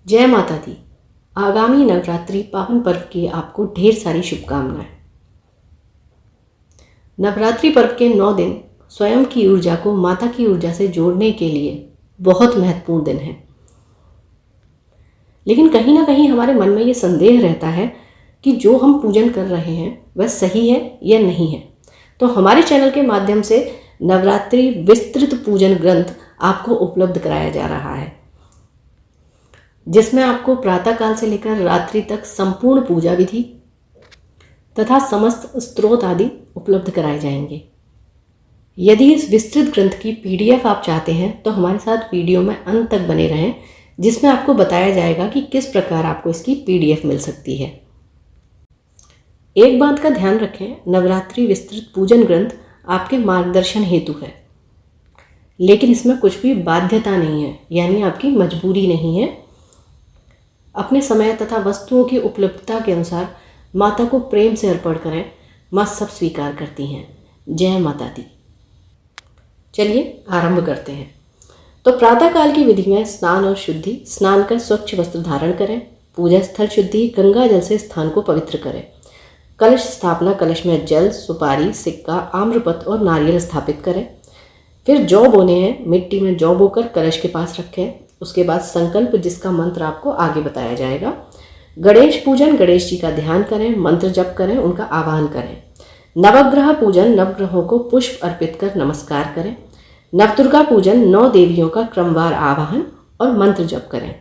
जय माता दी। आगामी नवरात्रि पावन पर्व की आपको ढेर सारी शुभकामनाएं। नवरात्रि पर्व के 9 दिन स्वयं की ऊर्जा को माता की ऊर्जा से जोड़ने के लिए बहुत महत्वपूर्ण दिन है। लेकिन कहीं ना कहीं हमारे मन में ये संदेह रहता है कि जो हम पूजन कर रहे हैं वह सही है या नहीं है। तो हमारे चैनल के माध्यम से नवरात्रि विस्तृत पूजन ग्रंथ आपको उपलब्ध कराया जा रहा है, जिसमें आपको प्रातःकाल से लेकर रात्रि तक संपूर्ण पूजा विधि तथा समस्त स्तोत्र आदि उपलब्ध कराए जाएंगे। यदि इस विस्तृत ग्रंथ की PDF आप चाहते हैं तो हमारे साथ वीडियो में अंत तक बने रहें, जिसमें आपको बताया जाएगा कि किस प्रकार आपको इसकी PDF मिल सकती है। एक बात का ध्यान रखें, नवरात्रि विस्तृत पूजन ग्रंथ आपके मार्गदर्शन हेतु है, लेकिन इसमें कुछ भी बाध्यता नहीं है, यानी आपकी मजबूरी नहीं है। अपने समय तथा वस्तुओं की उपलब्धता के अनुसार माता को प्रेम से अर्पण करें, माँ सब स्वीकार करती हैं। जय माता दी। चलिए आरंभ करते हैं। तो प्रातःकाल की विधि में स्नान और शुद्धि। स्नान कर स्वच्छ वस्त्र धारण करें। पूजा स्थल शुद्धि, गंगा जल से स्थान को पवित्र करें। कलश स्थापना, कलश में जल, सुपारी, सिक्का, आम्रपत्र और नारियल स्थापित करें। फिर जौ बोने हैं, मिट्टी में जौ बोकर कलश के पास रखें। उसके बाद संकल्प, जिसका मंत्र आपको आगे बताया जाएगा। गणेश पूजन, गणेश जी का ध्यान करें, मंत्र जप करें, उनका आवाहन करें। नवग्रह पूजन, नवग्रहों को पुष्प अर्पित कर नमस्कार करें। नवदुर्गा पूजन, 9 देवियों का क्रमवार आवाहन और मंत्र जप करें।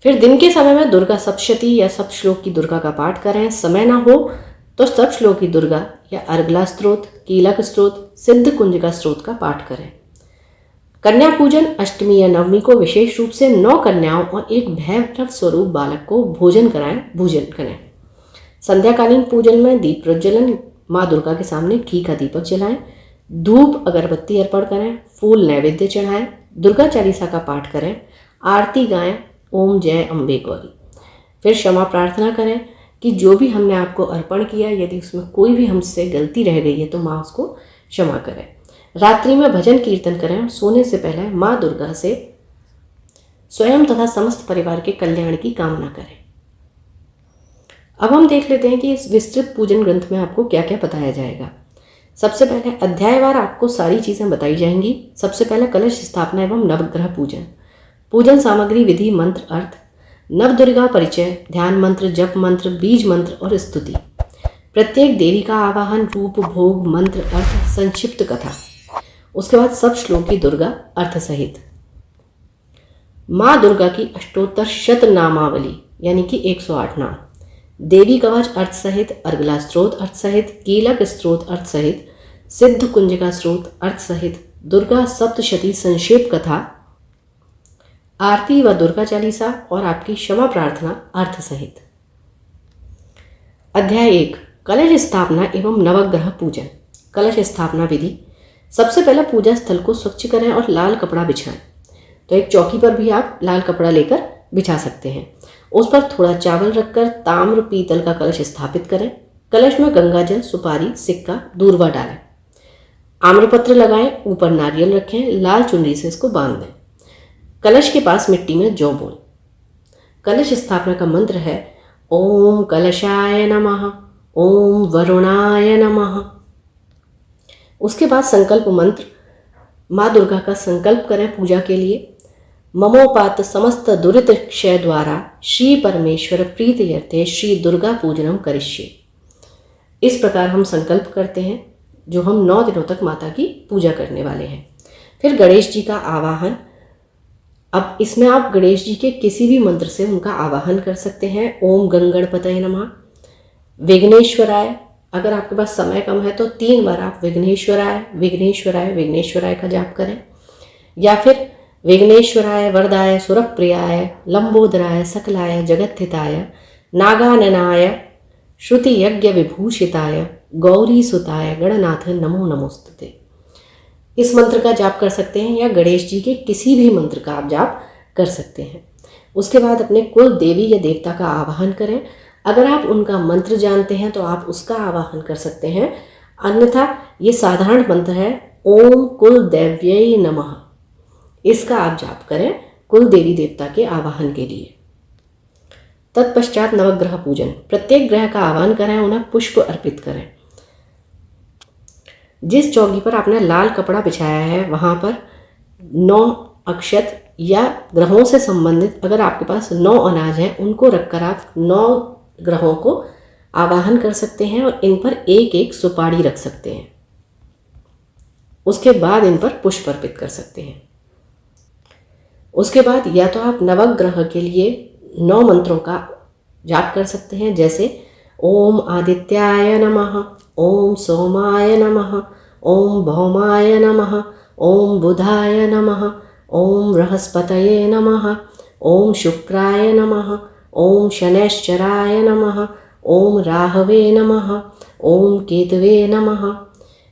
फिर दिन के समय में दुर्गा सप्तशती या सप्त श्लोक की दुर्गा का पाठ करें। समय ना हो तो सप्त श्लोक की दुर्गा या अर्गला स्त्रोत, कीलक स्त्रोत, सिद्ध कुंजिका स्त्रोत का पाठ करें। कन्या पूजन, अष्टमी या नवमी को विशेष रूप से 9 कन्याओं और एक भैरव स्वरूप बालक को भोजन करें। संध्याकालीन पूजन में दीप प्रज्वलन, माँ दुर्गा के सामने घी का दीपक जलाएं, धूप अगरबत्ती अर्पण करें, फूल नैवेद्य चढ़ाएं, दुर्गा चालीसा का पाठ करें, आरती गाएं, ओम जय अम्बे गौरी। फिर क्षमा प्रार्थना करें कि जो भी हमने आपको अर्पण किया, यदि उसमें कोई भी हमसे गलती रह गई है तो माँ उसको क्षमा करें। रात्रि में भजन कीर्तन करें और सोने से पहले माँ दुर्गा से स्वयं तथा समस्त परिवार के कल्याण की कामना करें। अब हम देख लेते हैं कि इस विस्तृत पूजन ग्रंथ में आपको क्या क्या बताया जाएगा। सबसे पहले अध्यायवार आपको सारी चीज़ें बताई जाएंगी। सबसे पहले कलश स्थापना एवं नवग्रह पूजन। पूजन सामग्री, विधि, मंत्र, अर्थ, नवदुर्गा परिचय, ध्यान मंत्र, जप मंत्र, बीज मंत्र और स्तुति। प्रत्येक देवी का आवाहन, रूप, भोग, मंत्र, अर्थ, संक्षिप्त कथा। उसके बाद सब श्लोक की दुर्गा अर्थ सहित। माँ दुर्गा की अष्टोत्तर शत नामावली यानी कि 108 नाम। देवी कवच अर्थ सहित, अर्गला स्त्रोत अर्थ सहित, कीलक स्त्रोत अर्थ सहित, सिद्ध कुंजिका स्त्रोत अर्थ सहित, दुर्गा सप्तशती संक्षेप कथा, आरती व दुर्गा चालीसा और आपकी क्षमा प्रार्थना अर्थ सहित। अध्याय 1, कलश स्थापना एवं नवग्रह पूजन। कलश स्थापना विधि। सबसे पहले पूजा स्थल को स्वच्छ करें और लाल कपड़ा बिछाएं। तो एक चौकी पर भी आप लाल कपड़ा लेकर बिछा सकते हैं। उस पर थोड़ा चावल रखकर ताम्र पीतल का कलश स्थापित करें। कलश में गंगा जल, सुपारी, सिक्का, दूर्वा डालें। आम्रपत्र लगाएं, ऊपर नारियल रखें, लाल चुनरी से इसको बांध दें। कलश के पास मिट्टी में जौ बोएं। कलश स्थापना का मंत्र है ओम कलशाय नमः, ओम वरुणाय नमः। उसके बाद संकल्प मंत्र, माँ दुर्गा का संकल्प करें पूजा के लिए। ममोपात समस्त दुरित क्षय द्वारा श्री परमेश्वर प्रीत्यर्थे श्री दुर्गा पूजनम करिष्ये। इस प्रकार हम संकल्प करते हैं, जो हम 9 दिनों तक माता की पूजा करने वाले हैं। फिर गणेश जी का आवाहन। अब इसमें आप गणेश जी के किसी भी मंत्र से उनका आवाहन कर सकते हैं। ओम गंगणपतये नमः, विघ्नेश्वराय। अगर आपके पास समय कम है तो 3 बार आप विघ्नेश्वराय विघ्नेश्वराय विघ्नेश्वराय का जाप करें, या फिर विघ्नेश्वराय वरदाय सुरप्रियाय लंबोदराय सकलाय जगत्थिताय नागाननाय श्रुति यज्ञ विभूषिताय गौरी सुताय गणनाथ नमो नमोस्तुते। इस मंत्र का जाप कर सकते हैं, या गणेश जी के किसी भी मंत्र का आप जाप कर सकते हैं। उसके बाद अपने कुल देवी या देवता का आवाहन करें। अगर आप उनका मंत्र जानते हैं तो आप उसका आवाहन कर सकते हैं, अन्यथा ये साधारण मंत्र है ओम कुल देव्यै नमः, इसका आप जाप करें। कुल देवी देवता के आवाहन के लिए। तत्पश्चात नवग्रह पूजन। प्रत्येक ग्रह का आवाहन करें, उन्हें पुष्प अर्पित करें। जिस चौकी पर आपने लाल कपड़ा बिछाया है वहाँ पर 9 अक्षत या ग्रहों से संबंधित अगर आपके पास 9 अनाज हैं उनको रखकर आप 9 ग्रहों को आवाहन कर सकते हैं और इन पर एक एक सुपारी रख सकते हैं। उसके बाद इन पर पुष्प अर्पित कर सकते हैं। उसके बाद या तो आप नवग्रह के लिए 9 मंत्रों का जाप कर सकते हैं, जैसे ओम आदित्याय नमः, ओम सोमाय नमः, ओम भौमाय नमः, ओम बुधाय नमः, ओम बृहस्पतये नमः, ओम शुक्राय नमः, ओम शनैश्चराय नमः, ओम राहवे नमः, ओम केतवे नमः।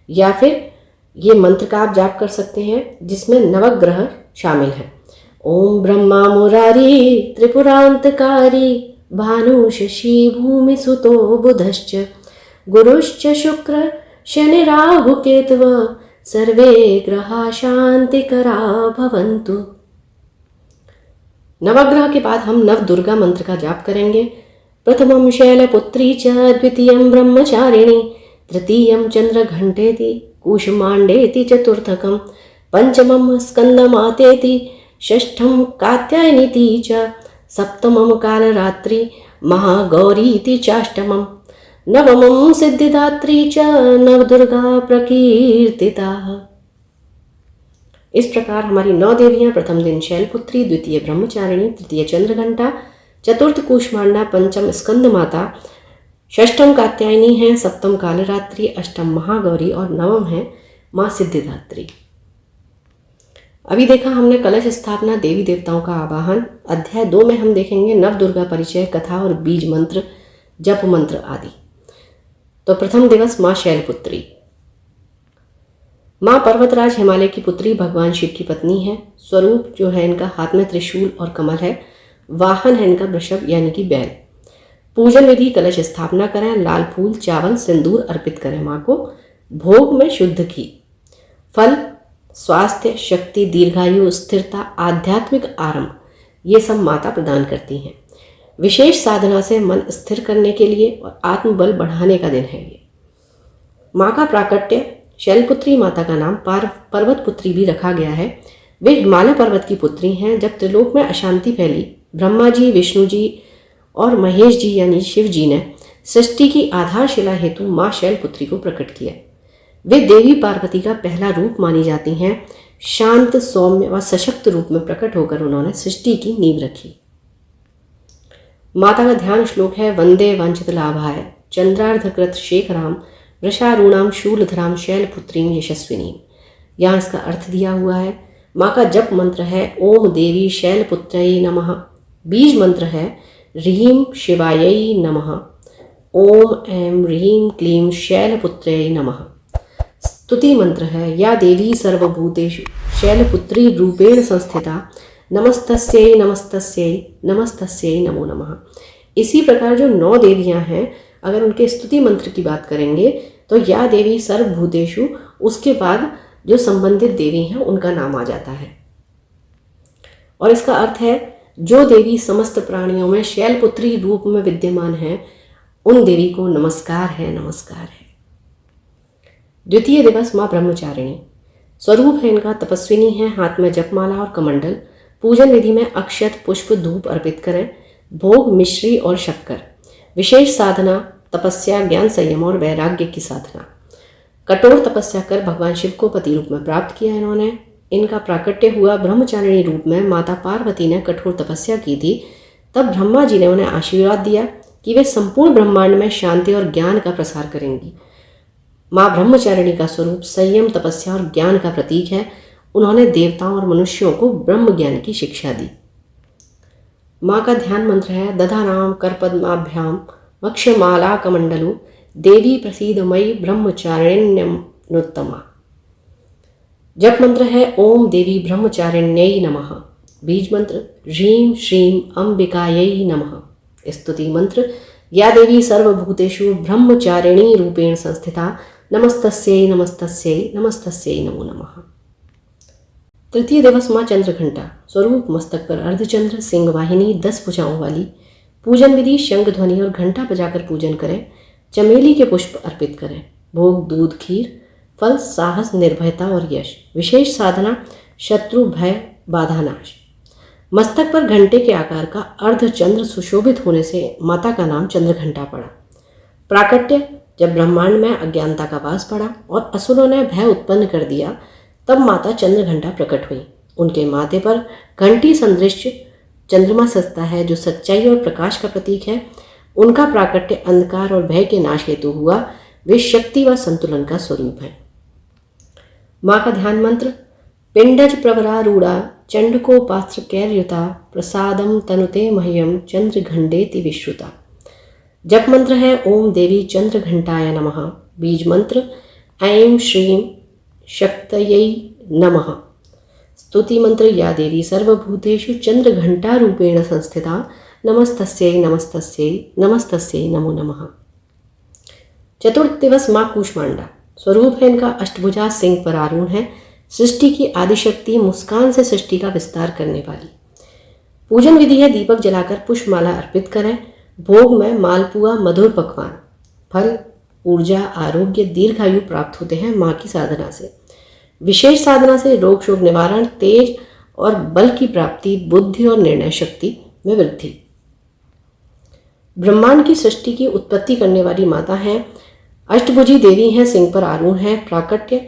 या फिर ये मंत्र का आप जाप कर सकते हैं जिसमें नवग्रह शामिल हैं। ओम ब्रह्मा मुरारी त्रिपुरांतकारी भानु शशि भूमि सुतो बुधश्च गुरुश्च शुक्र शनि राहु केतव सर्वे ग्रहा शांतिकरा भवन्तु। नवग्रह के बाद हम नव दुर्गा मंत्र का जाप करेंगे। प्रथमं शैलपुत्री च द्वितीयं ब्रह्मचारिणी तृतीयं चंद्रघंटेति कूष्मांडेति चतुर्थकं पंचमं स्कंदमातेति षष्ठं कात्यायनीति च सप्तमं कालरात्रि महागौरीति चाष्टमं नवमं सिद्धिदात्री च नवदुर्गा प्रकीर्तिता। इस प्रकार हमारी 9 देवियां प्रथम दिन शैलपुत्री, द्वितीय ब्रह्मचारिणी, तृतीय चंद्रघंटा, चतुर्थ कूष्मांडा, पंचम स्कंद माता, षष्ठम कात्यायनी है, सप्तम कालरात्रि, अष्टम महागौरी और नवम है माँ सिद्धिदात्री। अभी देखा हमने कलश स्थापना, देवी देवताओं का आवाहन। अध्याय 2 में हम देखेंगे नव दुर्गा परिचय, कथा और बीज मंत्र, जप मंत्र आदि। तो प्रथम दिवस माँ शैलपुत्री। माँ पर्वतराज हिमालय की पुत्री भगवान शिव की पत्नी है। स्वरूप जो है इनका हाथ में त्रिशूल और कमल है। वाहन है इनका वृषभ यानी कि बैल। पूजन विधि कलश स्थापना करें, लाल फूल, चावल, सिंदूर अर्पित करें माँ को। भोग में शुद्ध घी। फल स्वास्थ्य, शक्ति, दीर्घायु, स्थिरता, आध्यात्मिक आरंभ ये सब माता प्रदान करती हैं। विशेष साधना से मन स्थिर करने के लिए और आत्मबल बढ़ाने का दिन है ये। माँ का प्राकट्य शैलपुत्री माता का नाम पर्वत पुत्री भी रखा गया है। वे हिमालय पर्वत की पुत्री हैं। जब त्रिलोक में अशांति फैली, ब्रह्मा जी, विष्णु जी और महेश जी यानी शिव जी ने सृष्टि की आधारशिला हेतु माँ शैलपुत्री को प्रकट किया। वे देवी पार्वती का पहला रूप मानी जाती हैं। शांत, सौम्य व सशक्त रूप में प्रकट होकर उन्होंने सृष्टि की नींव रखी। माता का ध्यान श्लोक है वंदे वांछित लाभाय चंद्रार्धकृत शेखराम वृषारूणाम शूलधराम शैलपुत्रीम यशस्विनी। यहाँ इसका अर्थ दिया हुआ है। माँ का जप मंत्र है ओम देवी शैलपुत्रै नमः। बीज मंत्र है ह्रीं शिवायै नमः। ओम ऐं ह्रीं क्लीं शैलपुत्रै नमः। स्तुति मंत्र है या देवी सर्वभूतेषु शैलपुत्री रूपेण संस्थिता नमस्तस्यै नमस्तस्यै नमस्तस्यै नमो नमः। इसी प्रकार जो 9 देवियां हैं, अगर उनके स्तुति मंत्र की बात करेंगे तो या देवी सर्वभूतेषु, उसके बाद जो संबंधित देवी हैं उनका नाम आ जाता है। और इसका अर्थ है जो देवी समस्त प्राणियों में शैलपुत्री रूप में विद्यमान है उन देवी को नमस्कार है, नमस्कार है। द्वितीय दिवस माँ ब्रह्मचारिणी। स्वरूप है इनका तपस्विनी है। हाथ में जपमाला और कमंडल। पूजन विधि में अक्षत, पुष्प, धूप अर्पित करें। भोग मिश्री और शक्कर। विशेष साधना तपस्या, ज्ञान, संयम और वैराग्य की साधना। कठोर तपस्या कर भगवान शिव को पति रूप में प्राप्त किया इन्होंने। इनका प्राकट्य हुआ ब्रह्मचारिणी रूप में। माता पार्वती ने कठोर तपस्या की थी। तब ब्रह्मा जी ने उन्हें आशीर्वाद दिया कि वे संपूर्ण ब्रह्मांड में शांति और ज्ञान का प्रसार करेंगी। माँ ब्रह्मचारिणी का स्वरूप संयम, तपस्या और ज्ञान का प्रतीक है। उन्होंने देवताओं और मनुष्यों को ब्रह्म ज्ञान की शिक्षा दी। माँ का ध्यान मंत्र है दधानाम करपद्माभ्याम मक्षमाला कमंडलु देवी प्रसीद मयि ब्रह्मचारिण्यनुत्तमा। जप मंत्र है ओम देवी ब्रह्मचारिण्यै नमः। बीज मंत्र ह्रीं श्रीं अंबिकायै नमः। स्तुति मंत्र या देवी सर्वभूतेषु ब्रह्मचारिणी रूपेण संस्थिता नमस्तस्यै नमस्तस्यै नमस्तस्यै नमो नमः। तृतीय दिवस माँ चंद्रघंटा, स्वरूप मस्तक पर अर्धचंद्र, सिंह वाहिनी, 10 भुजाओं वाली। पूजन विधि शंख ध्वनि और घंटा बजाकर पूजन करें। चमेली के पुष्प अर्पित करें। भोग दूध खीर। फल साहस, निर्भयता और यश। विशेष साधना शत्रु भय बाधा नाश। मस्तक पर घंटे के आकार का अर्धचंद्र सुशोभित होने से माता का नाम चंद्रघंटा पड़ा। प्राकट्य, जब ब्रह्मांड में अज्ञानता का वास पड़ा और असुरों ने भय उत्पन्न कर दिया, तब माता चंद्रघंटा प्रकट हुई। उनके माथे पर घंटी सदृश चंद्रमा सजता है, जो सच्चाई और प्रकाश का प्रतीक है। उनका प्राकट्य अंधकार और भय के नाश हेतु हुआ। वे शक्ति व संतुलन का स्वरूप है। माँ का ध्यान मंत्र। पिंडज प्रवरारूढ़ा चंडकोपास्त्र कैर्युता प्रसादम तनुते मह्यम चंद्रघंडेति विश्रुता। जप मंत्र है ओम देवी चंद्रघंटाय नमः। बीज मंत्र ऐं श्रीं शक्तयै नमः। स्तुति मंत्र या देवी सर्वभूतेषु चंद्रघंटा रूपेण संस्थिता नमस्तस्यै नमस्तस्यै नमस्तस्यै नमो नमः। चतुर्थ दिवस माँ कूष्मांडा, स्वरूप है इनका अष्टभुजा, सिंह पर आरूढ़ है। सृष्टि की आदिशक्ति, मुस्कान से सृष्टि का विस्तार करने वाली। पूजन विधि है दीपक जलाकर पुष्पमाला अर्पित करें। भोग में मालपुआ, मधुर पकवान। फल ऊर्जा, आरोग्य, दीर्घायु प्राप्त होते हैं माँ की साधना से। विशेष साधना से रोग शोक निवारण, तेज और बल की प्राप्ति, बुद्धि और निर्णय शक्ति में वृद्धि। ब्रह्मांड की सृष्टि की उत्पत्ति करने वाली माता है। अष्टभुजी देवी हैं, सिंह पर आरूढ़ है। प्राकट्य,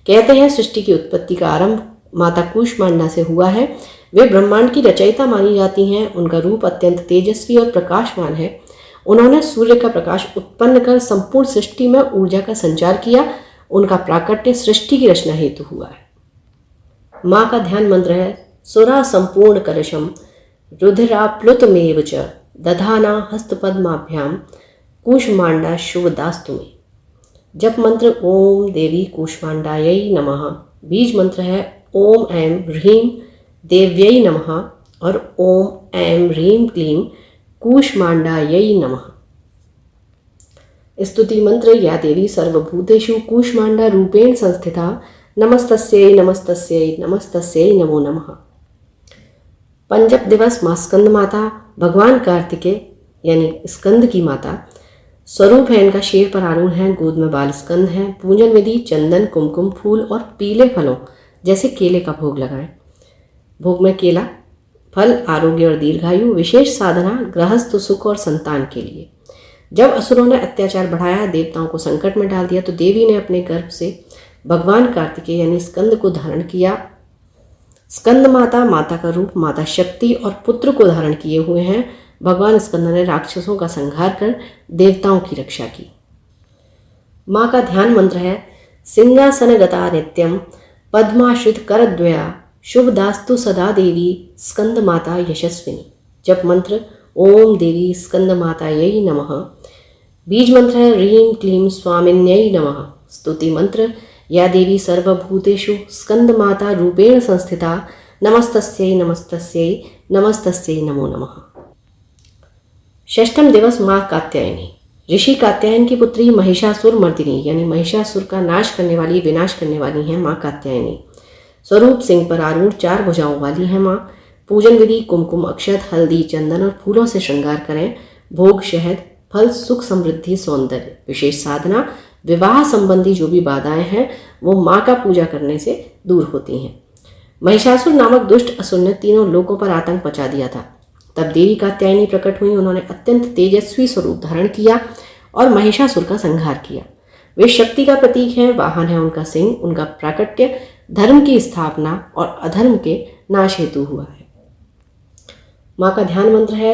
कहते हैं सृष्टि की उत्पत्ति का आरंभ माता कूष्मांडा से हुआ है। वे ब्रह्मांड की रचयिता मानी जाती हैं। उनका रूप अत्यंत तेजस्वी और प्रकाशमान है। उन्होंने सूर्य का प्रकाश उत्पन्न कर संपूर्ण सृष्टि में ऊर्जा का संचार किया। उनका प्राकट्य सृष्टि की रचना हेतु हुआ है। माँ का ध्यान मंत्र है सुरा संपूर्ण कलशम रुधिराप्लुतमेव च दधाना हस्तपद्माभ्याम कूष्मांडा शुभदास्तु में। जप मंत्र ओम देवी कूष्मांडायै नमः। बीज मंत्र है ओम ऐं ह्रीं देव्यै नमः और ओम ऐं ह्रीं क्लीं कूष्मांडायै नमः। स्तुति मंत्र या देवी सर्वभूतेषु कूष्मांडा रूपेण संस्थिता नमस्तस्यै नमस्तस्यै नमस्तस्यै नमो नमः। पंचम दिवस माँ स्कंद माता, भगवान कार्तिकेय यानी स्कंद की माता। स्वरूप है इनका शेर पर आरूढ़ है। गोद में बाल स्कंद है। पूजन विधि चंदन, कुमकुम, फूल और पीले फलों जैसे केले का भोग लगाएं। भोग में केला। फल आरोग्य और दीर्घायु। विशेष साधना गृहस्थ सुख और संतान के लिए। जब असुरों ने अत्याचार बढ़ाया, देवताओं को संकट में डाल दिया, तो देवी ने अपने गर्भ से भगवान कार्तिकेय यानी स्कंद को धारण किया। स्कंद माता, माता का रूप माता शक्ति और पुत्र को धारण किए हुए हैं। भगवान स्कंद ने राक्षसों का संहार कर देवताओं की रक्षा की। माँ का ध्यान मंत्र है सिंहासनगता नित्यम पद्माश्रित करद्वया शुभदास्तु सदा देवी स्कंद माता यशस्विनी। जप मंत्र ओम देवी स्कंद मातायै नमः। बीज मंत्र है ह्रीं क्लीं स्वामिन्यै नमः। स्तुति मंत्र या देवी सर्वभूतेषु स्कंद माता रूपेण संस्थिता नमस्तस्यै नमस्तस्यै नमस्तस्यै नमो नमः। षष्ठम दिवस माँ कात्यायनी, ऋषि कात्यायन की पुत्री महिषासुर मर्दिनी यानी महिषासुर का नाश करने वाली, विनाश करने वाली है माँ कात्यायनी। स्वरूप सिंह पर आरूढ़, 4 भुजाओं वाली है माँ। पूजन विधि कुमकुम, अक्षत, हल्दी, चंदन और फूलों से श्रृंगार करें। भोग शहद। फल सुख, समृद्धि, सौंदर्य। विशेष साधना विवाह संबंधी जो भी बाधाएं हैं वो माँ का पूजा करने से दूर होती हैं। महिषासुर नामक दुष्ट असुर ने तीनों लोकों पर आतंक मचा दिया था। तब देवी कात्यायनी प्रकट हुई। उन्होंने अत्यंत तेजस्वी स्वरूप धारण किया और महिषासुर का संहार किया। वे शक्ति का प्रतीक हैं। वाहन है उनका सिंह। उनका प्राकट्य धर्म की स्थापना और अधर्म के नाश हेतु हुआ है। माँ का ध्यान मंत्र है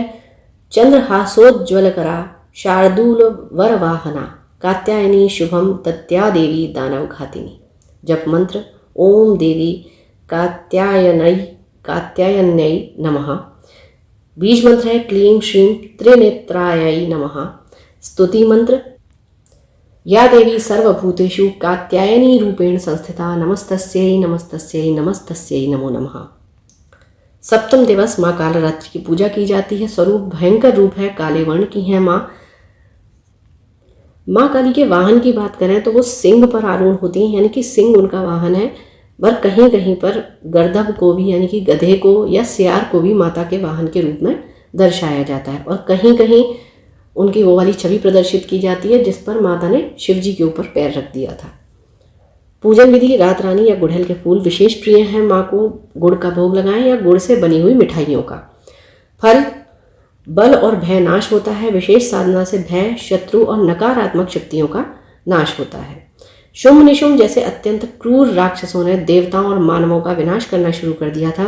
चंद्रहासोज्ज्वलकरा शार्दूल वरवाहना कात्यायनी शुभम तत्या देवी दानव घातिनी। जप मंत्र ओम देवी कात्यायन्यै नमः। बीज मंत्र है क्लीं श्रीं त्रिनेत्रायै नमः। स्तुति मंत्र या देवी सर्वभूतेषु कात्यायनी रूपेण संस्थिता नमस्तस्यै नमस्तस्यै नमस्तस्यै नमो नमः। सप्तम दिवस माँ कालरात्रि की पूजा की जाती है। स्वरूप भयंकर रूप है, काले वर्ण की है माँ। माँ काली के वाहन की बात करें तो वो सिंह पर आरूढ़ होती हैं, यानी कि सिंह उनका वाहन है। पर कहीं कहीं पर गर्दभ को भी यानी कि गधे को या सियार को भी माता के वाहन के रूप में दर्शाया जाता है, और कहीं कहीं उनकी वो वाली छवि प्रदर्शित की जाती है जिस पर माता ने शिव जी के ऊपर पैर रख दिया था। पूजन विधि: रात रानी या गुड़हल के फूल विशेष प्रिय हैं। माँ को गुड़ का भोग लगाएं या गुड़ से बनी हुई मिठाइयों का। फल: बल और भय नाश होता है। विशेष साधना से भय, शत्रु और नकारात्मक शक्तियों का नाश होता है। शुंभ निशुंभ जैसे अत्यंत क्रूर राक्षसों ने देवताओं और मानवों का विनाश करना शुरू कर दिया था,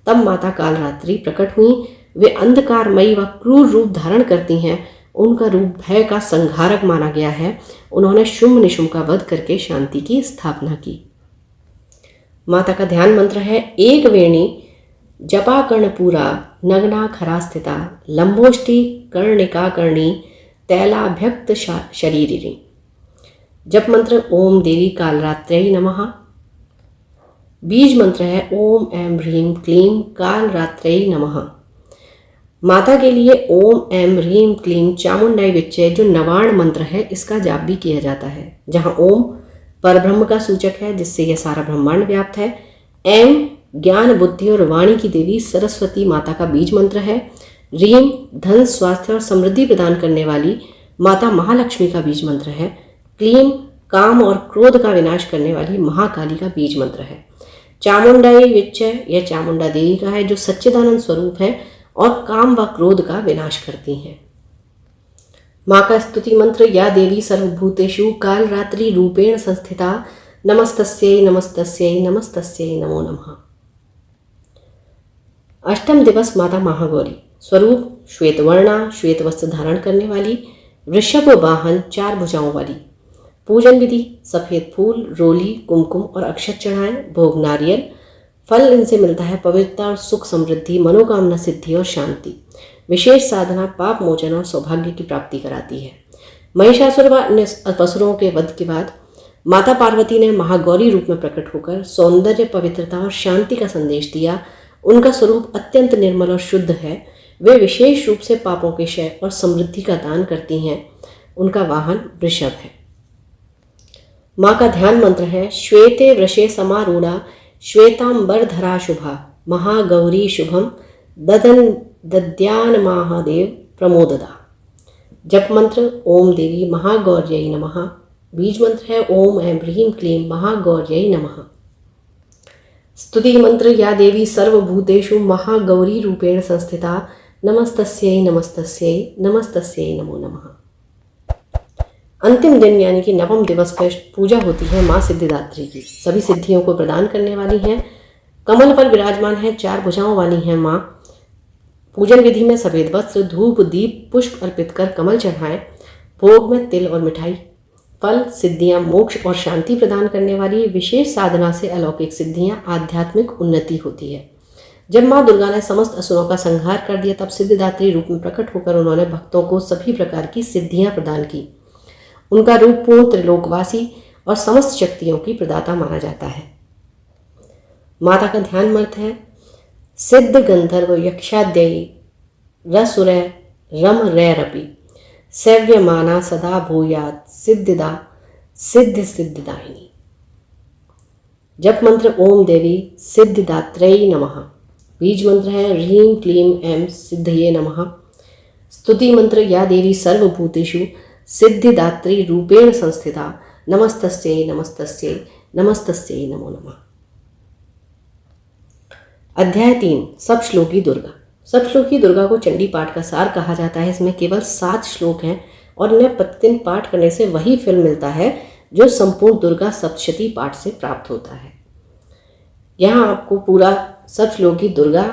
तब माता कालरात्रि प्रकट हुई। वे अंधकारमयी व क्रूर रूप धारण करती हैं। उनका रूप भय का संहारक माना गया है। उन्होंने शुंभ निशुंभ का वध करके शांति की स्थापना की। माता का ध्यान मंत्र है: एक वेणी जपा कर्णपूरा नग्ना खरा स्थिता लंबोष्टि कर्णिका कर्णी तैलाभ्यक्त शरीरिणी। जप मंत्र: ओम देवी कालरात्र्यै नमः। बीज मंत्र है: ओम ऐं ह्रीं क्लीं कालरात्र्यै नमः। माता के लिए ओम ऐं ह्रीं क्लीं चामुंडाई विच्चे जो नवाण मंत्र है, इसका जाप भी किया जाता है, जहाँ ओम परब्रह्म का सूचक है जिससे यह सारा ब्रह्मांड व्याप्त है। ऐं ज्ञान, बुद्धि और वाणी की देवी सरस्वती माता का बीज मंत्र है। रीम धन, स्वास्थ्य और समृद्धि प्रदान करने वाली माता महालक्ष्मी का बीज मंत्र है। क्लीं काम और क्रोध का विनाश करने वाली महाकाली का बीज मंत्र है। चामुंडाई विच्चय यह चामुंडा देवी का है जो सच्चिदानंद स्वरूप है और काम व क्रोध का विनाश करती हैं। माँ का स्तुति मंत्र: या देवी सर्वभूतेषु कालरात्रि रूपेण संस्थिता नमस्तस्यै नमस्तस्यै नमस्तस्यै नमो नमः। अष्टम दिवस माता महागौरी। स्वरूप: श्वेतवर्णा, श्वेत वस्त्र धारण करने वाली, वृषभ वाहन, 4 भुजाओं वाली। पूजन विधि: सफ़ेद फूल, रोली, कुमकुम और अक्षत चढ़ाएं। भोग: नारियल। फल इनसे मिलता है पवित्रता और सुख, समृद्धि, मनोकामना सिद्धि और शांति। विशेष साधना पाप मोचन और सौभाग्य की प्राप्ति कराती है। महिषासुर व अन्य असुरों के वध के बाद माता पार्वती ने महागौरी रूप में प्रकट होकर सौंदर्य, पवित्रता और शांति का संदेश दिया। उनका स्वरूप अत्यंत निर्मल और शुद्ध है। वे विशेष रूप से पापों के क्षय और समृद्धि का दान करती हैं। उनका वाहन वृषभ है। माँ का ध्यान मंत्र है: श्वेते वृषे समारूढ़ा श्वेतांबरधरा शुभा महागौरी शुभम दद्यान महादेव प्रमोददा। जप मंत्र: ओम देवी महागौर्यै नमः। बीज मंत्र है: ओम ऐं ह्रीं क्लीं महागौर्यै नमः। स्तुति मंत्र: या देवी सर्वभूतेषु महागौरी रूपेण संस्थिता नमस्तस्यै नमस्तस्यै नमस्तस्यै नमो नमः। अंतिम दिन यानी कि नवम दिवस पर पूजा होती है माँ सिद्धिदात्री की। सभी सिद्धियों को प्रदान करने वाली हैं। कमल पर विराजमान है, 4 भुजाओं वाली हैं माँ। पूजन विधि में सफ़ेद वस्त्र, धूप, दीप, पुष्प अर्पित कर कमल चढ़ाएं। भोग में तिल और मिठाई। फल: सिद्धियाँ, मोक्ष और शांति प्रदान करने वाली। विशेष साधना से अलौकिक सिद्धियाँ, आध्यात्मिक उन्नति होती है। जब माँ दुर्गा ने समस्त असुरों का संहार कर दिया, तब सिद्धिदात्री रूप में प्रकट होकर उन्होंने भक्तों को सभी प्रकार की सिद्धियाँ प्रदान की। उनका रूप पूर्ण त्रिलोकवासी और समस्त शक्तियों की प्रदाता माना जाता है। माता का ध्यान मंत्र है: सिद्ध गंधर्व यक्षाद्ययी रसुरै रम रैरपि सेव्यमाना सदा भूयात् सिद्धिदा सिद्ध सिद्धिदायिनी। जप मंत्र: ओम देवी सिद्धिदात्र्यै नमः। बीज मंत्र है: ह्रीं क्लीं ऐं सिद्धये नमः। स्तुति मंत्र: या देवी सर्वभूतेषु सिद्धिदात्री रूपेण संस्थिता नमस्तस्यै नमस्तस्यै नमस्तस्यै नमो नमः। अध्याय 3 सप्तश्लोकी दुर्गा। सप्तश्लोकी दुर्गा को चंडी पाठ का सार कहा जाता है। इसमें केवल 7 श्लोक हैं और इन्हें प्रतिदिन पाठ करने से वही फल मिलता है जो संपूर्ण दुर्गा सप्तशती पाठ से प्राप्त होता है। यहाँ आपको पूरा सप्तश्लोकी दुर्गा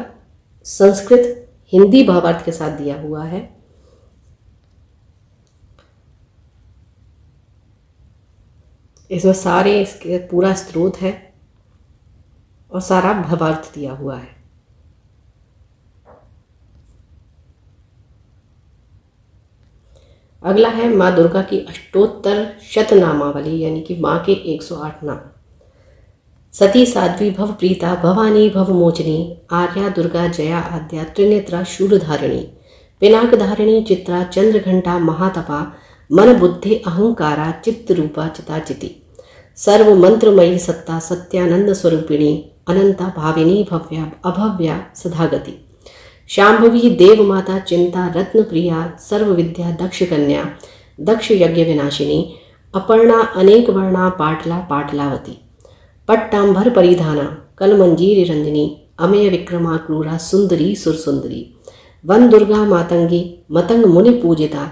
संस्कृत हिंदी भावार्थ के साथ दिया हुआ है। इसमें सारे इसके पूरा स्रोत है और सारा भावार्थ दिया हुआ है। अगला है माँ दुर्गा की अष्टोत्तर शतनामावली यानी कि माँ के 108 नाम। सती साध्वी भव प्रीता भवानी भव मोचनी आर्या दुर्गा जया आद्या त्रिनेत्रा शूलधारिणी पिनाक धारिणी चित्रा चंद्रघंटा महातपा मन बुद्धि अहंकारा चित्त रूपा चिताचिति सर्व मंत्रमयी सत्ता सत्यानंद स्वरूपिणी अनंता भाविनी भव्या अभव्या सदागति। शांभवी देव माता चिंता रत्न प्रिया सर्व विद्या दक्ष कन्या दक्ष यज्ञ विनाशिनी अपर्णा अनेक वर्णा पाटला पाटलावती। पट्टांबर परिधाना कलमंजीरी रंजनी अमेय विक्रमा क्रूरा सुंदरी सुरसुंदरी। वन दुर्गा मातंगी मतंग मुनि पूजिता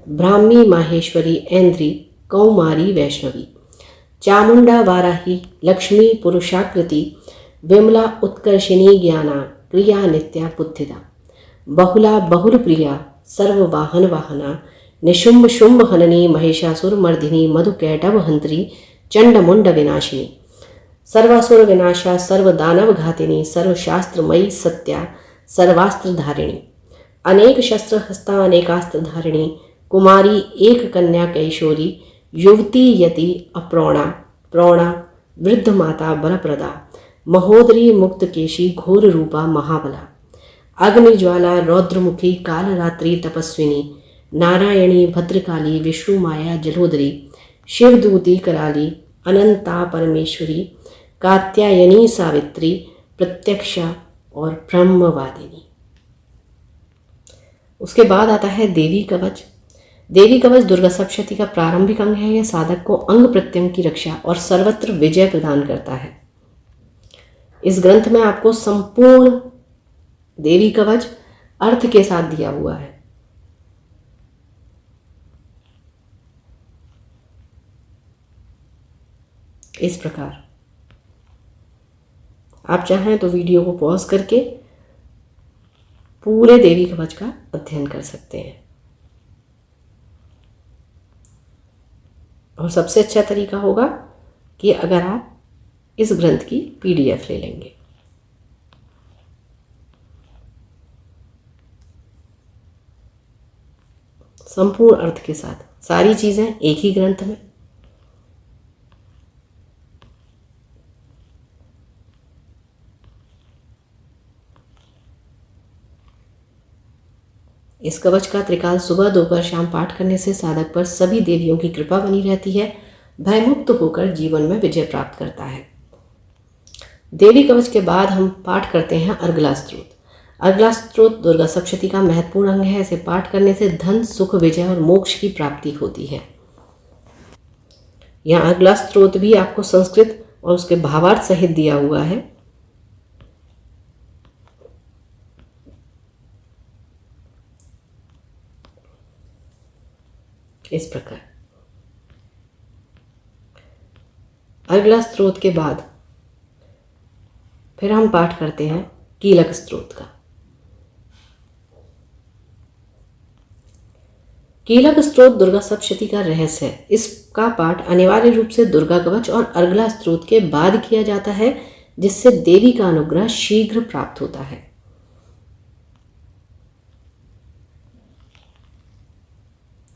ब्राह्मी माहेश्वरी ऐन्द्री कौमारी वैष्णवी। चामुंडा वाराही लक्ष्मी पुरुषाकृति विमला उत्कर्षिणी ज्ञाना प्रिया नित्या बुद्धिदा। बहुला बहुल प्रिया सर्व वाहन वाहना निशुंभ शुंभ हननी महिषासुर मर्दिनी मधुकैटभ हंत्री चंडमुंड विनाशिनी। सर्वासुर विनाशा सर्व दानव घातिनी सर्वशास्त्रमयी सत्या सर्वास्त्र धारिणी। अनेक शस्त्र हस्ता अनेकास्त्र धारिणी कुमारी एक कन्या कैशोरी युवती यति अप्रौणा प्रौणा वृद्ध माता बलप्रदा महोदरी मुक्त केशी घोर रूपा महाबला। अग्निज्वाला रौद्रमुखी कालरात्रि तपस्विनी नारायणी भद्रकाली विष्णु माया जलोदरी शिवदूती कराली अनंता परमेश्वरी कात्यायनी सावित्री प्रत्यक्षा और ब्रह्मवादिनी। उसके बाद आता है देवी कवच। देवी कवच दुर्गा सप्तशती का प्रारंभिक अंग है। यह साधक को अंग प्रत्यंग की रक्षा और सर्वत्र विजय प्रदान करता है। इस ग्रंथ में आपको संपूर्ण देवी कवच अर्थ के साथ दिया हुआ है। इस प्रकार आप चाहें तो वीडियो को पॉज करके पूरे देवी कवच का अध्ययन कर सकते हैं। और सबसे अच्छा तरीका होगा कि अगर आप इस ग्रंथ की PDF ले लेंगे। संपूर्ण अर्थ के साथ सारी चीजें एक ही ग्रंथ में। इस कवच का त्रिकाल सुबह दोपहर शाम पाठ करने से साधक पर सभी देवियों की कृपा बनी रहती है, भयमुक्त होकर जीवन में विजय प्राप्त करता है। देवी कवच के बाद हम पाठ करते हैं अर्गला स्तोत्र। अर्गला स्तोत्र दुर्गा सप्तशती का महत्वपूर्ण अंग है। इसे पाठ करने से धन सुख विजय और मोक्ष की प्राप्ति होती है। यहाँ अर्गला स्तोत्र भी आपको संस्कृत और उसके भावार्थ सहित दिया हुआ है। इस प्रकार अर्गला स्तोत्र के बाद फिर हम पाठ करते हैं कीलक स्तोत्र का। कीलक स्तोत्र दुर्गा सप्तशती का रहस्य है। इसका पाठ अनिवार्य रूप से दुर्गा कवच और अर्गला स्तोत्र के बाद किया जाता है, जिससे देवी का अनुग्रह शीघ्र प्राप्त होता है।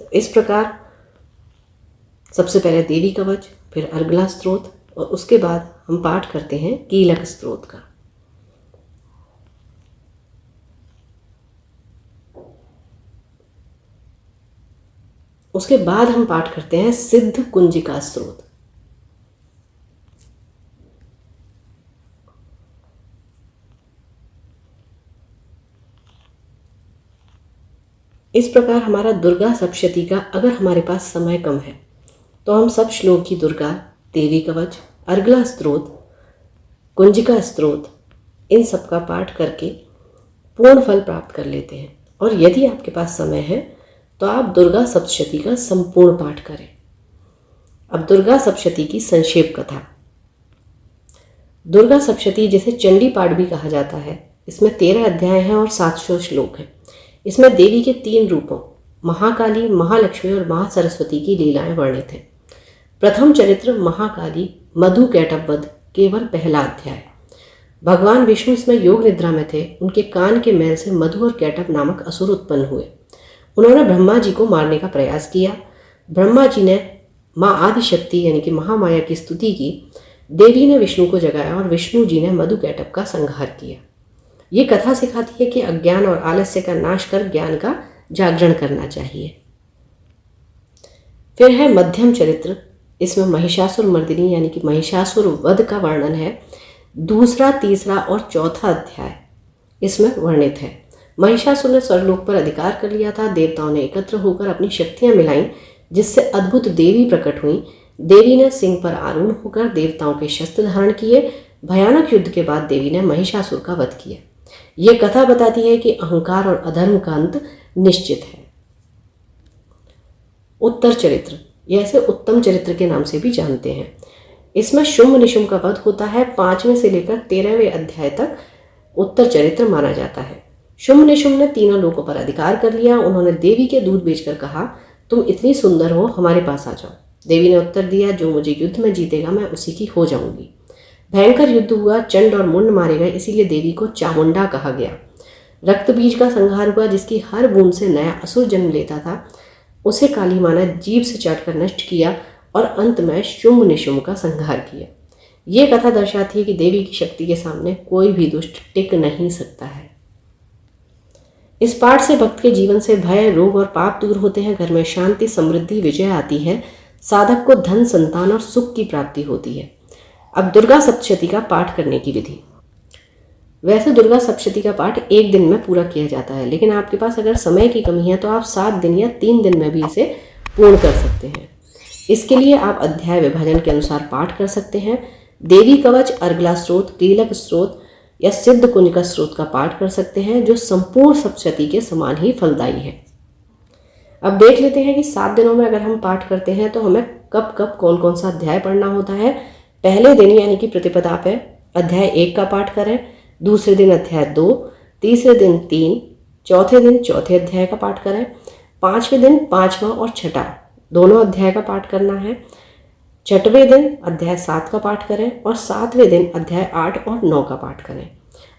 तो इस प्रकार सबसे पहले देवी कवच, फिर अर्गला स्तोत्र और उसके बाद हम पाठ करते हैं कीलक स्तोत्र का। उसके बाद हम पाठ करते हैं सिद्ध कुंजिका स्तोत्र। इस प्रकार हमारा दुर्गा सप्तशती का, अगर हमारे पास समय कम है तो हम सब श्लोक की दुर्गा, देवी कवच, अर्गला स्तोत्र, कुंजिका स्तोत्र इन सब का पाठ करके पूर्ण फल प्राप्त कर लेते हैं। और यदि आपके पास समय है तो आप दुर्गा सप्तशती का संपूर्ण पाठ करें। अब दुर्गा सप्तशती की संक्षेप कथा। दुर्गा सप्तशती जिसे चंडी पाठ भी कहा जाता है, इसमें 13 अध्याय हैं और 700 श्लोक हैं। इसमें देवी के 3 रूपों महाकाली, महालक्ष्मी और महासरस्वती की लीलाएं वर्णित हैं। प्रथम चरित्र महाकाली मधु कैटभ वध केवल पहला अध्याय। भगवान विष्णु इसमें योग निद्रा में थे। उनके कान के मैल से मधु और कैटभ नामक असुर उत्पन्न हुए। उन्होंने ब्रह्मा जी को मारने का प्रयास किया। ब्रह्मा जी ने माँ आदिशक्ति यानी कि महामाया की स्तुति की। देवी ने विष्णु को जगाया और विष्णु जी ने मधु कैटभ का संहार किया। ये कथा सिखाती है कि अज्ञान और आलस्य का नाश कर ज्ञान का जागरण करना चाहिए। फिर है मध्यम चरित्र इसमें महिषासुर मर्दिनी यानी कि महिषासुर वध का वर्णन है। दूसरा, तीसरा और चौथा अध्याय इसमें वर्णित है। महिषासुर ने स्वर्गलोक पर अधिकार कर लिया था। देवताओं ने एकत्र होकर अपनी शक्तियां मिलाईं, जिससे अद्भुत देवी प्रकट हुई। देवी ने सिंह पर आरूढ़ होकर देवताओं के शस्त्र धारण किए। भयानक युद्ध के बाद देवी ने महिषासुर का वध किया। ये कथा बताती है कि अहंकार और अधर्म का अंत निश्चित है। उत्तर चरित्र, यह इसे उत्तम चरित्र के नाम से भी जानते हैं। इसमें शुंभ निशुंभ का वध होता है। 5वें से लेकर 13वें अध्याय तक उत्तर चरित्र माना जाता है। शुंभ निशुंभ ने तीनों लोकों पर अधिकार कर लिया। उन्होंने देवी के दूध बेचकर कहा, तुम इतनी सुंदर हो, हमारे पास आ जाओ। देवी ने उत्तर दिया, जो मुझे युद्ध में जीतेगा मैं उसी की हो जाऊंगी। भयंकर युद्ध हुआ। चंड और मुंड मारे गए, इसीलिए देवी को चामुंडा कहा गया। रक्त बीज का संहार हुआ, जिसकी हर बूंद से नया असुर जन्म लेता था। उसे काली माँ ने जीभ से चाटकर नष्ट किया और अंत में शुंभ निशुंभ का संहार किया। ये कथा दर्शाती है कि देवी की शक्ति के सामने कोई भी दुष्ट टिक नहीं सकता है। इस पाठ से भक्त के जीवन से भय, रोग और पाप दूर होते हैं। घर में शांति, समृद्धि, विजय आती है। साधक को धन, संतान और सुख की प्राप्ति होती है। अब दुर्गा सप्तशती का पाठ करने की विधि। वैसे दुर्गा सप्तशती का पाठ एक दिन में पूरा किया जाता है, लेकिन आपके पास अगर समय की कमी है तो आप 7 दिन या 3 दिन में भी इसे पूर्ण कर सकते हैं। इसके लिए आप अध्याय विभाजन के अनुसार पाठ कर सकते हैं। देवी कवच, अर्गला स्त्रोत, कीलक स्त्रोत या सिद्ध कुंज का स्त्रोत का पाठ कर सकते हैं, जो संपूर्ण सप्तशती के समान ही फलदायी है। अब देख लेते हैं कि 7 दिनों में अगर हम पाठ करते हैं तो हमें कब कब कौन कौन सा अध्याय पढ़ना होता है। पहले दिन यानी कि प्रतिपदा पे अध्याय 1 का पाठ करें, दूसरे दिन अध्याय 2, तीसरे दिन 3, चौथे दिन चौथे अध्याय का पाठ करें, 5वें दिन 5वां और 6ठा दोनों अध्याय का पाठ करना है, 6वें दिन अध्याय 7 का पाठ करें और 7वें दिन अध्याय 8 और 9 का पाठ करें।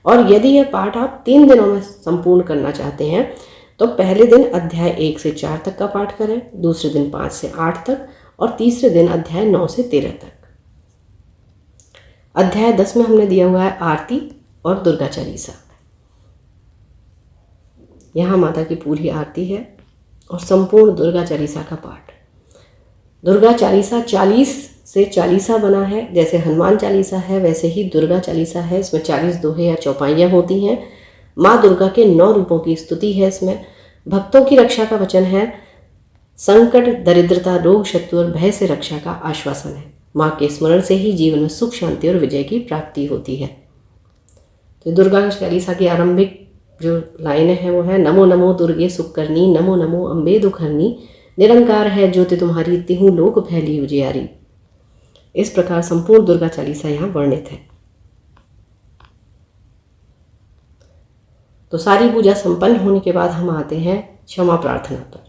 और यदि यह पाठ आप 3 दिनों में संपूर्ण करना चाहते हैं तो पहले दिन अध्याय 1 से 4 तक का पाठ करें, दूसरे दिन 5 से 8 तक और तीसरे दिन अध्याय 9 से 13 तक। अध्याय 10 में हमने दिया हुआ है आरती और दुर्गा चालीसा। यहाँ माता की पूरी आरती है और संपूर्ण दुर्गा चालीसा का पाठ। दुर्गा चालीसा 40 से चालीसा बना है। जैसे हनुमान चालीसा है वैसे ही दुर्गा चालीसा है। इसमें 40 दोहे या चौपाइयाँ होती हैं। माँ दुर्गा के 9 रूपों की स्तुति है। इसमें भक्तों की रक्षा का वचन है। संकट, दरिद्रता, रोग, शत्रु और भय से रक्षा का आश्वासन है। माँ के स्मरण से ही जीवन में सुख, शांति और विजय की प्राप्ति होती है। तो दुर्गा चालीसा की आरंभिक जो लाइनें हैं वो है, नमो नमो दुर्गे सुकरनी, नमो नमो अम्बे दुखरनी, निरंकार है ज्योति तुम्हारी, तिहु लोक फैली उजियारी। इस प्रकार संपूर्ण दुर्गा चालीसा यहाँ वर्णित है। तो सारी पूजा संपन्न होने के बाद हम आते हैं क्षमा प्रार्थना पर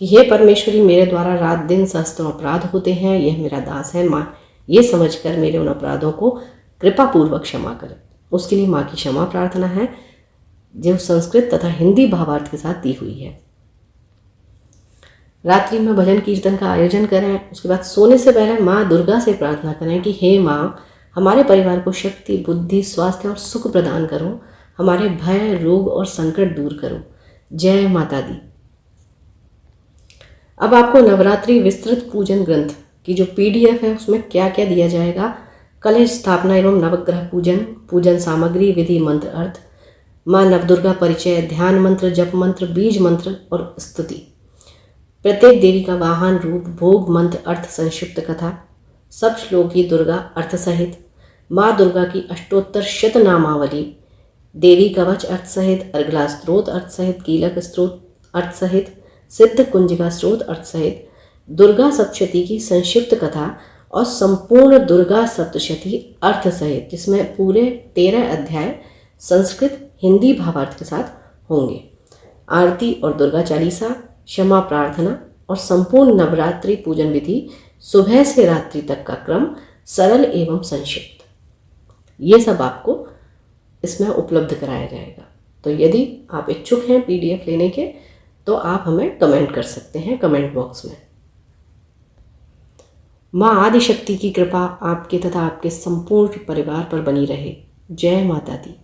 कि हे परमेश्वरी, मेरे द्वारा रात दिन सहस्त्रों अपराध होते हैं। यह मेरा दास है, माँ ये समझकर मेरे उन अपराधों को कृपा पूर्वक क्षमा करें। उसके लिए माँ की क्षमा प्रार्थना है जो संस्कृत तथा हिंदी भावार्थ के साथ दी हुई है। रात्रि में भजन कीर्तन का आयोजन करें। उसके बाद सोने से पहले माँ दुर्गा से प्रार्थना करें कि हे माँ, हमारे परिवार को शक्ति, बुद्धि, स्वास्थ्य और सुख प्रदान करो। हमारे भय, रोग और संकट दूर करो। जय माता दी। अब आपको नवरात्रि विस्तृत पूजन ग्रंथ की जो PDF है उसमें क्या क्या दिया जाएगा। कलश स्थापना एवं नवग्रह पूजन, पूजन सामग्री, विधि, मंत्र, अर्थ, माँ नवदुर्गा परिचय, ध्यान मंत्र, जप मंत्र, बीज मंत्र और स्तुति, प्रत्येक देवी का वाहन, रूप, भोग, मंत्र, अर्थ, संक्षिप्त कथा, सब श्लोक ही दुर्गा अर्थ सहित, माँ दुर्गा की अष्टोत्तर शतनामावली, देवी कवच अर्थ सहित, अर्गला स्त्रोत अर्थ सहित, कीलक स्त्रोत अर्थ सहित, सिद्ध कुंजिका स्त्रोत अर्थ सहित, दुर्गा सप्तशती की संक्षिप्त कथा और संपूर्ण दुर्गा सप्तशती अर्थ सहित, जिसमें पूरे 13 अध्याय संस्कृत हिंदी भावार्थ के साथ होंगे। आरती और दुर्गा चालीसा, क्षमा प्रार्थना और संपूर्ण नवरात्रि पूजन विधि, सुबह से रात्रि तक का क्रम सरल एवं संक्षिप्त, ये सब आपको इसमें उपलब्ध कराया जाएगा। तो यदि आप इच्छुक हैं PDF लेने के तो आप हमें कमेंट कर सकते हैं कमेंट बॉक्स में। माँ आदिशक्ति की कृपा आपके तथा आपके संपूर्ण परिवार पर बनी रहे। जय माता दी।